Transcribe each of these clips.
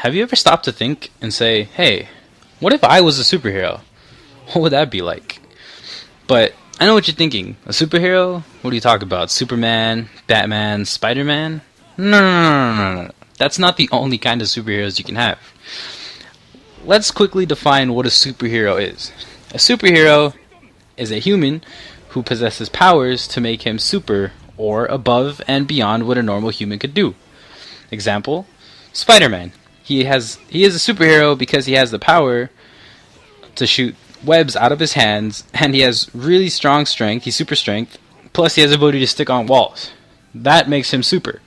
have you ever stopped to think and say, hey, what if I was a superhero? What would that be like? But I know what you're thinking. A superhero? What are you talking about? Superman, Batman, Spider-Man? No. That's not the only kind of superheroes you can have. Let's quickly define what a superhero is. A superhero is a human who possesses powers to make him super or above and beyond what a normal human could do. Example, Spider-Man. He is a superhero because he has the power to shoot webs out of his hands, and he has really strong strength. He's super strength. Plus, he has the ability to stick on walls. That makes him super.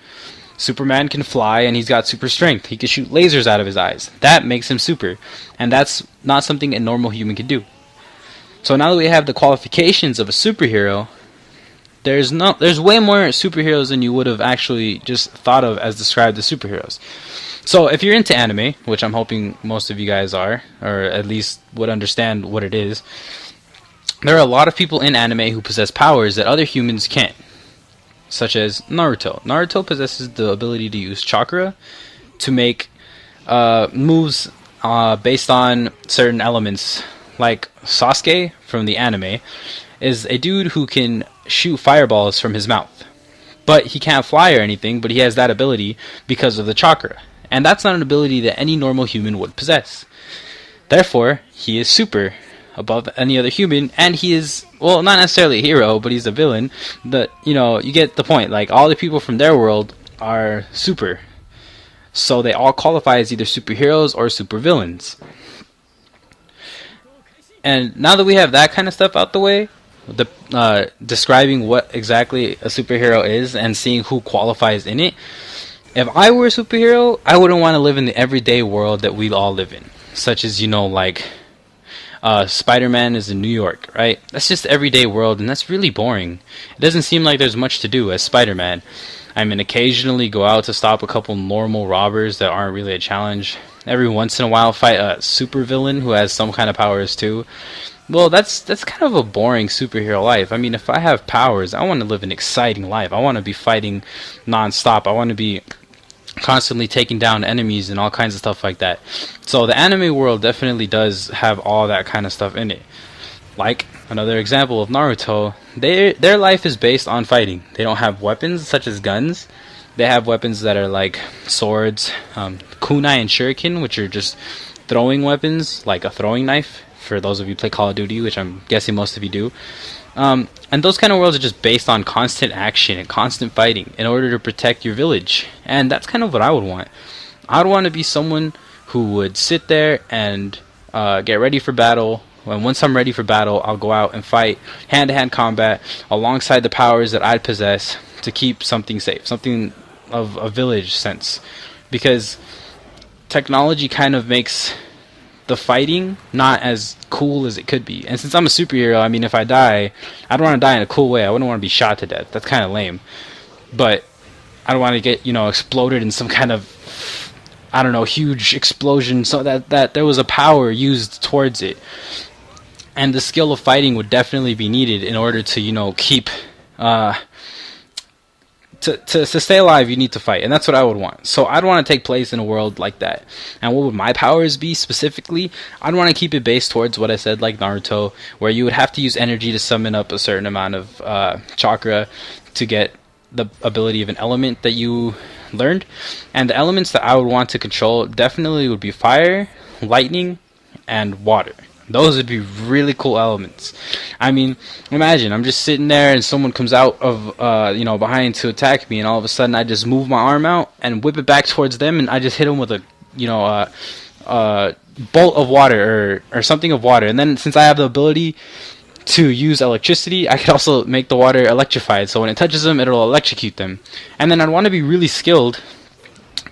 Superman can fly, and he's got super strength. He can shoot lasers out of his eyes. That makes him super, and that's not something a normal human can do. So now that we have the qualifications of a superhero, there's way more superheroes than you would have actually just thought of as described as superheroes. So if you're into anime, which I'm hoping most of you guys are, or at least would understand what it is, there are a lot of people in anime who possess powers that other humans can't, such as Naruto. Naruto possesses the ability to use chakra to make moves based on certain elements. Like Sasuke from the anime is a dude who can shoot fireballs from his mouth. But he can't fly or anything, but he has that ability because of the chakra. And that's not an ability that any normal human would possess. Therefore, he is super above any other human, and he is, well, not necessarily a hero, but he's a villain. But, you get the point. Like, all the people from their world are super. So they all qualify as either superheroes or supervillains. And now that we have that kind of stuff out the way, describing what exactly a superhero is and seeing who qualifies in it, if I were a superhero, I wouldn't want to live in the everyday world that we all live in. Such as, like Spider-Man is in New York, right? That's just the everyday world, and that's really boring. It doesn't seem like there's much to do as Spider-Man. I mean, occasionally go out to stop a couple normal robbers that aren't really a challenge. Every once in a while fight a supervillain who has some kind of powers too. Well, that's kind of a boring superhero life. I mean, if I have powers, I want to live an exciting life. I want to be fighting non-stop. I want to be constantly taking down enemies and all kinds of stuff like that. So the anime world definitely does have all that kind of stuff in it. Like another example of Naruto, their life is based on fighting. They don't have weapons such as guns. They have weapons that are like swords, kunai and shuriken, which are just throwing weapons, like a throwing knife, for those of you who play Call of Duty, which I'm guessing most of you do. And those kind of worlds are just based on constant action and constant fighting in order to protect your village. And that's kind of what I would want. I would want to be someone who would sit there and get ready for battle. And once I'm ready for battle, I'll go out and fight hand-to-hand combat alongside the powers that I'd possess to keep something safe, something of a village sense. Because technology kind of makes the fighting not as cool as it could be. And since I'm a superhero, I mean, if I die, I don't want to die in a cool way. I wouldn't want to be shot to death. That's kind of lame. But I don't want to get, exploded in some kind of, I don't know, huge explosion, so that there was a power used towards it. And the skill of fighting would definitely be needed in order to, keep to stay alive. You need to fight, and that's what I would want. So I'd want to take place in a world like that. And what would my powers be specifically? I'd want to keep it based towards what I said, like Naruto, where you would have to use energy to summon up a certain amount of chakra to get the ability of an element that you learned. And the elements that I would want to control definitely would be fire, lightning, and water. Those would be really cool elements. I mean, imagine I'm just sitting there and someone comes out of behind to attack me, and all of a sudden I just move my arm out and whip it back towards them, and I just hit them with a bolt of water or something of water. And then since I have the ability to use electricity, I could also make the water electrified, so when it touches them, it'll electrocute them. And then I'd want to be really skilled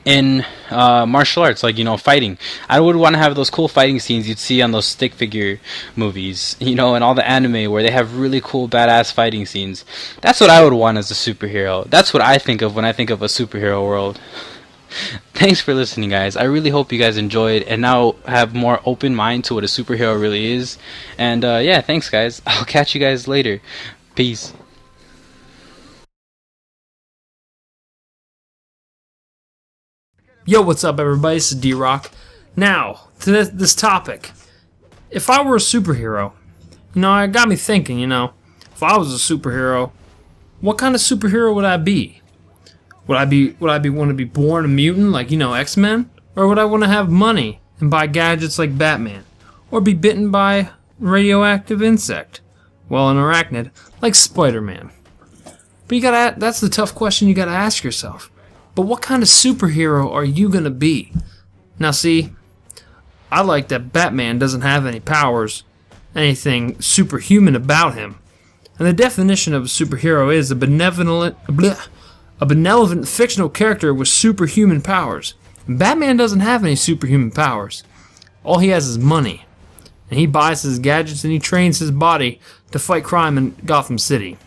in martial arts, like fighting. I would want to have those cool fighting scenes you'd see on those stick figure movies, and all the anime where they have really cool badass fighting scenes. That's what I would want as a superhero. That's what I think of when I think of a superhero world. Thanks for listening, guys. I really hope you guys enjoyed and now have more open mind to what a superhero really is. And yeah, thanks, guys. I'll catch you guys later. Peace. Yo, what's up, everybody? This is D-Rock. Now, to this topic. If I were a superhero, it got me thinking, if I was a superhero, what kind of superhero would I be? Would I want to be born a mutant like, X-Men? Or would I want to have money and buy gadgets like Batman? Or be bitten by a radioactive insect? Well, an arachnid, like Spider-Man. But that's the tough question you gotta ask yourself. But what kind of superhero are you gonna be? Now see, I like that Batman doesn't have any powers, anything superhuman about him. And the definition of a superhero is a benevolent fictional character with superhuman powers. Batman doesn't have any superhuman powers. All he has is money. And he buys his gadgets and he trains his body to fight crime in Gotham City.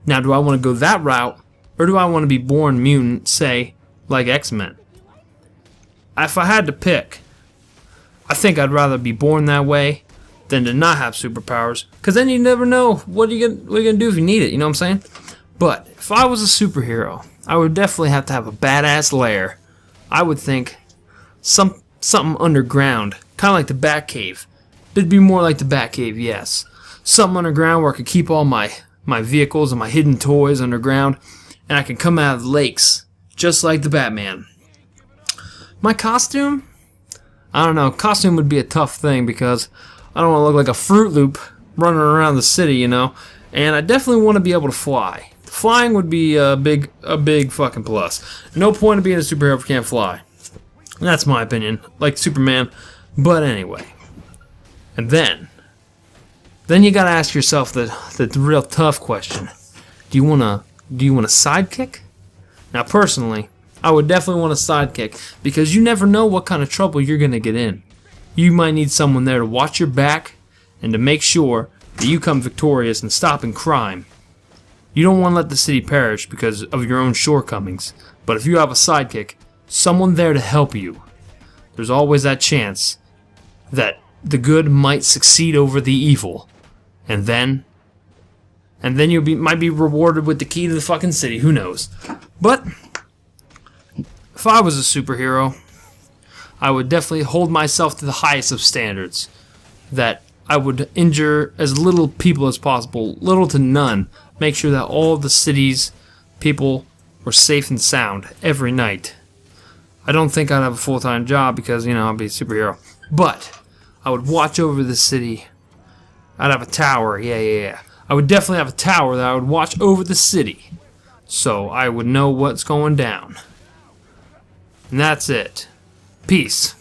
Now, do I want to go that route, or do I want to be born mutant, say, like X-Men? If I had to pick, I think I'd rather be born that way than to not have superpowers, because then you never know what you're gonna do if you need it, you know what I'm saying? But if I was a superhero, I would definitely have to have a badass lair. I would think something underground, kind of like the Batcave. It'd be more like the Batcave, yes. Something underground where I could keep all my vehicles and my hidden toys underground, and I can come out of the lakes, just like the Batman. My costume? I don't know, costume would be a tough thing because I don't want to look like a Fruit Loop running around the city, and I definitely want to be able to fly. Flying would be a big fucking plus. No point of being a superhero if you can't fly. That's my opinion, like Superman, but anyway. And then you gotta ask yourself the real tough question. Do you want a sidekick? Now personally, I would definitely want a sidekick because you never know what kind of trouble you're gonna get in. You might need someone there to watch your back and to make sure that you come victorious in stopping crime. You don't want to let the city perish because of your own shortcomings, but if you have a sidekick, someone there to help you, there's always that chance that the good might succeed over the evil. And then you might be rewarded with the key to the fucking city. Who knows? But if I was a superhero, I would definitely hold myself to the highest of standards. That I would injure as little people as possible, little to none. Make sure that all the city's people were safe and sound every night. I don't think I'd have a full-time job because, I'd be a superhero. But I would watch over the city. I'd have a tower, yeah. I would definitely have a tower that I would watch over the city. So I would know what's going down. And that's it. Peace.